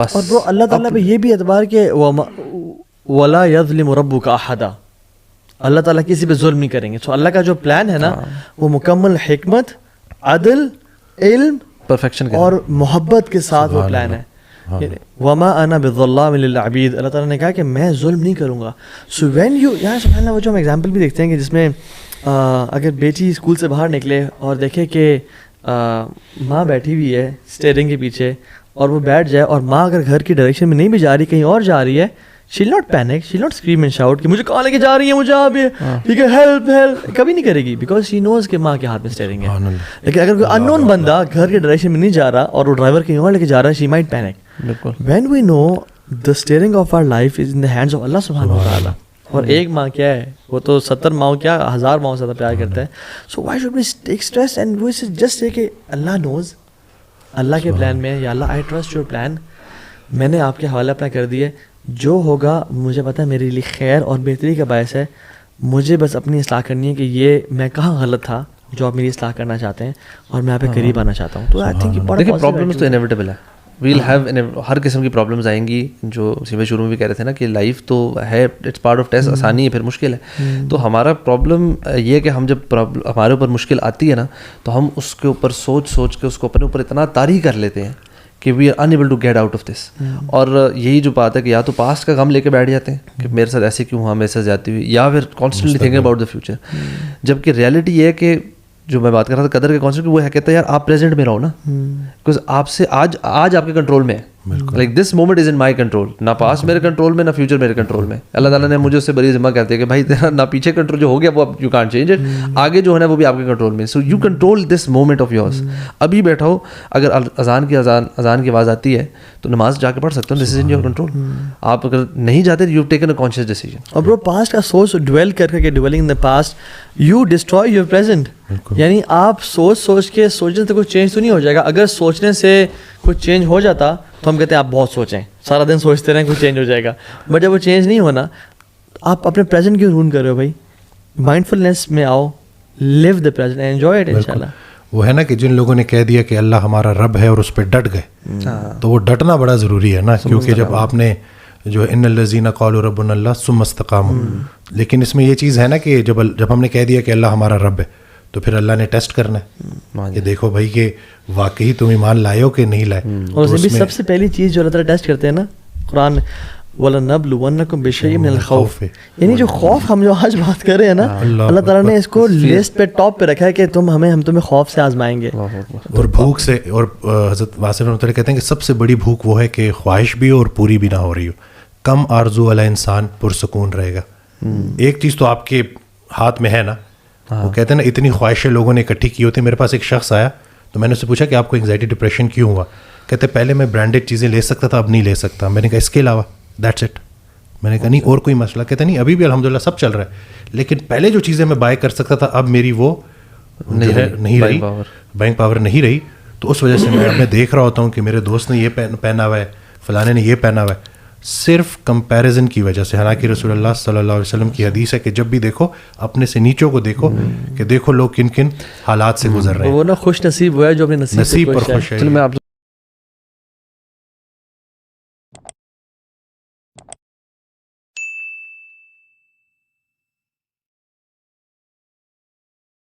اور برو اللہ تعالیٰ پہ یہ بھی اعتبار کہ وَلَا يَظْلِمُ رَبُّكَ أَحَدًا، اللہ تعالیٰ کسی پہ ظلم نہیں کریں گے. سو اللہ کا جو پلان ہے نا وہ مکمل حکمت، عدل، علم، پرفیکشن اور محبت کے ساتھ وہ پلان ہے. وَمَا أَنَا بِالظَّلَّامِ لِلْعَبِيدِ، اللہ تعالیٰ نے کہا کہ میں ظلم نہیں کروں گا. سو وین یو یہاں سبحان اللہ وہ جو ہم ایگزامپل بھی دیکھتے ہیں کہ جس میں اگر بیٹی اسکول سے باہر نکلے اور دیکھے کہ ماں بیٹھی ہوئی ہے اسٹیئرنگ کے پیچھے اور وہ بیٹھ جائے، اور ماں اگر گھر کی ڈائریکشن میں نہیں بھی جا رہی کہیں اور جا رہی ہے، she will not panic, she will not scream and shout کہ مجھے کہاں لے کے جا رہی ہے، مجھے آپ ٹھیک ہے ہیلپ ہیلپ، کبھی نہیں کرے گی، بیکاز شی نوز کہ ماں کے ہاتھ میں اسٹیئرنگ ہے. لیکن اگر کوئی ان نون بندہ گھر کے ڈائریکشن میں نہیں جا رہا اور وہ ڈرائیور کہیں اور لے کے جا رہا ہے، she might panic. When we know the steering of our life is in the hands of اللہ سبحانہ و تعالیٰ. اور ایک ماں کیا ہے، وہ تو 70 ماؤں کیا 1000 ماؤں سے زیادہ پیار کرتا ہے. So why should we take stress and we just say کہ اللہ نوز، اللہ کے پلان میں، یا Allah I trust your plan, میں نے آپ کے حوالے اپنا کر دیے، جو ہوگا مجھے پتہ ہے میرے لیے خیر اور بہتری کا باعث ہے. مجھے بس اپنی اصلاح کرنی ہے کہ یہ میں کہاں غلط تھا جو آپ میری اصلاح کرنا چاہتے ہیں، اور میں آپ کے قریب آنا چاہتا ہوں. تو آئی تھنک دیکھیں پرابلمس تو انیویٹیبل ہے، ویل ہیو ہر قسم کی پرابلمس آئیں گی. جو اسی شروع میں بھی کہہ رہے تھے نا کہ لائف تو ہے، اٹس پارٹ آف ٹیسٹ، آسانی ہے پھر مشکل ہے. تو ہمارا پرابلم یہ ہے کہ ہم جب ہمارے اوپر مشکل آتی ہے نا تو ہم اس کے اوپر سوچ کے اس کو اپنے اوپر اتنا طاری کر لیتے ہیں کہ we are unable to get out of this. اور یہی جو بات ہے کہ یا تو پاسٹ کا غم لے کے بیٹھ جاتے ہیں کہ میرے ساتھ ایسے کیوں ہوا، میرے ساتھ جاتی ہوئی، یا پھر constantly thinking about the future. جبکہ ریئلٹی یہ ہے کہ جو میں بات کر رہا تھا قدر کے کانسیپٹ، وہ ہے کہتا ہے یار آپ پریزنٹ میں رہو نا، بیکاز آپ سے آج آپ کے کنٹرول میں ہے. Like this moment is in my control, نہ پاسٹ میرے کنٹرول میں، نہ فیوچر میرے کنٹرول میں. اللہ تعالیٰ نے مجھے اس سے بڑی ذمہ کہتے ہیں کہ بھائی تیرا نہ پیچھے کنٹرول جو ہو گیا وہ یو کانٹ چینج اٹ، آگے جو ہونا ہے وہ بھی آپ کے کنٹرول میں. So you control this moment of yours. ابھی بیٹھا ہو، اگر اذان کی آواز آتی ہے تو نماز جا کے پڑھ سکتے ہو، دس از ان یور کنٹرول. آپ اگر نہیں جاتے you taken a conscious decision. اور برو پاسٹ کا سوچ ڈویل کر کے dwelling in the past you destroy your present. یعنی آپ سوچ کے سوچنے سے کوئی چینج تو نہیں ہو جائے گا. اگر سوچنے سے کچھ چینج ہو جاتا تو ہم کہتے ہیں آپ بہت سوچیں، سارا دن سوچتے رہیں کچھ چینج ہو جائے گا. بٹ جب وہ چینج نہیں ہونا، آپ اپنے پریزنٹ کیوں رون کر رہے ہو بھائی؟ مائنڈ فلنس میں آؤ، لیو دا پریزنٹ، انجوائے اٹ انشاءاللہ. وہ ہے نا کہ جن لوگوں نے کہہ دیا کہ اللہ ہمارا رب ہے اور اس پہ ڈٹ گئے، تو وہ ڈٹنا بڑا ضروری ہے نا، کیونکہ جب آپ نے جو ان الذین قالوا ربنا اللہ ثم استقاموا، لیکن اس میں یہ چیز ہے نا کہ جب ہم نے کہہ دیا کہ اللہ ہمارا رب ہے تو پھر اللہ نے ٹیسٹ کرنا ہے کہ دیکھو بھائی کہ واقعی تم ایمان لائے ہو کہ نہیں لائے. اور اس میں بھی سب سے پہلی چیز جو اللہ تعالیٰ ٹیسٹ کرتے ہیں نا قرآن، وَلَنَبْلُوَنَّكُمْ بِشَيْءٍ مِّنَ الْخَوْفِ، یعنی جو خوف ہم جو آج بات کر رہے ہیں نا، اللہ تعالیٰ نے اس کو لسٹ پہ ٹاپ پہ رکھا ہے کہ ہم تمہیں خوف سے آزمائیں گے اور بھوک سے. اور حضرت واصف رحمۃ اللہ کہتے ہیں کہ سب سے بڑی بھوک وہ ہے کہ خواہش بھی ہو اور پوری بھی نہ ہو رہی ہو. کم آرزو والا انسان پرسکون رہے گا. ایک چیز تو آپ کے ہاتھ میں ہے نا، وہ کہتے ہیں نا اتنی خواہشیں لوگوں نے اکٹھی کی ہوتی. میرے پاس ایک شخص آیا تو میں نے اس سے پوچھا کہ آپ کو انگزائٹی ڈپریشن کیوں ہوا؟ کہتے پہلے میں برانڈیڈ چیزیں لے سکتا تھا، اب نہیں لے سکتا. میں نے کہا اس کے علاوہ؟ That's it. میں نے کہا نہیں اور کوئی مسئلہ؟ کہتے نہیں ابھی بھی الحمدللہ سب چل رہا ہے، لیکن پہلے جو چیزیں میں بائی کر سکتا تھا اب میری وہ نہیں رہی، بینک پاور نہیں رہی. تو اس وجہ سے میں دیکھ رہا ہوتا ہوں کہ میرے دوست نے یہ پہنا ہوا ہے، فلانے نے یہ پہنا ہوا ہے، صرف کمپیریزن کی وجہ سے. حالانکہ رسول اللہ صلی اللہ علیہ وسلم کی حدیث ہے کہ جب بھی دیکھو اپنے سے نیچوں کو دیکھو کہ دیکھو لوگ کن کن حالات سے گزر رہے ہیں. وہ نا خوش نصیب ہوا ہے جو اپنے نصیب پر خوش ہے.